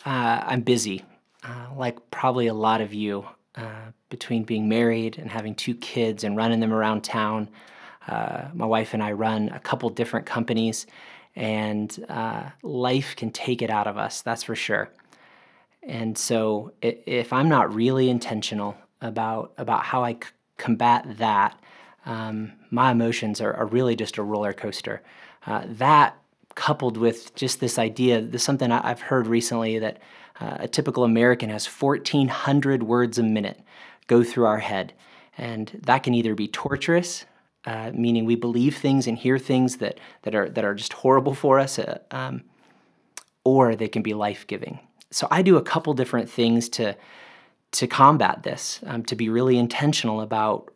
I'm busy, like probably a lot of you, between being married and having two kids and running them around town. My wife and I run a couple different companies, and life can take it out of us, that's for sure. And so, if I'm not really intentional about how I combat that, my emotions are really just a roller coaster. That coupled with just this idea, this is something I've heard recently that a typical American has 1,400 words a minute go through our head, and that can either be torturous, meaning we believe things and hear things that are just horrible for us, or they can be life-giving. So I do a couple different things to combat this, to be really intentional about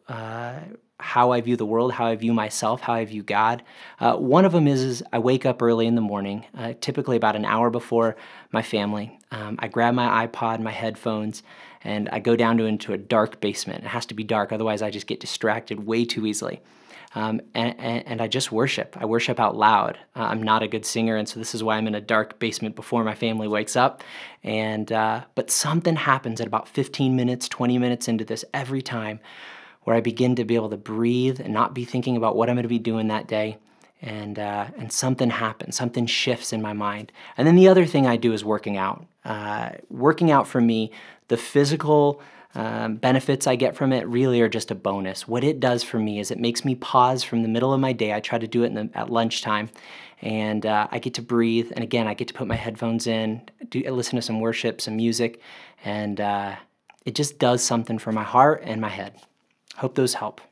how I view the world, how I view myself, how I view God. One of them is I wake up early in the morning, typically about an hour before my family. I grab my iPod, my headphones, and I go down into a dark basement. It has to be dark, otherwise I just get distracted way too easily. And I just worship. I worship out loud. I'm not a good singer, and so this is why I'm in a dark basement before my family wakes up. But something happens at about 15 minutes, 20 minutes into this every time, where I begin to be able to breathe and not be thinking about what I'm going to be doing that day. And something happens, something shifts in my mind. And then the other thing I do is working out. Working out for me, the physical benefits I get from it really are just a bonus. What it does for me is it makes me pause from the middle of my day. I try to do it at lunchtime, and I get to breathe. And again, I get to put my headphones in, listen to some worship, some music, and it just does something for my heart and my head. Hope those help.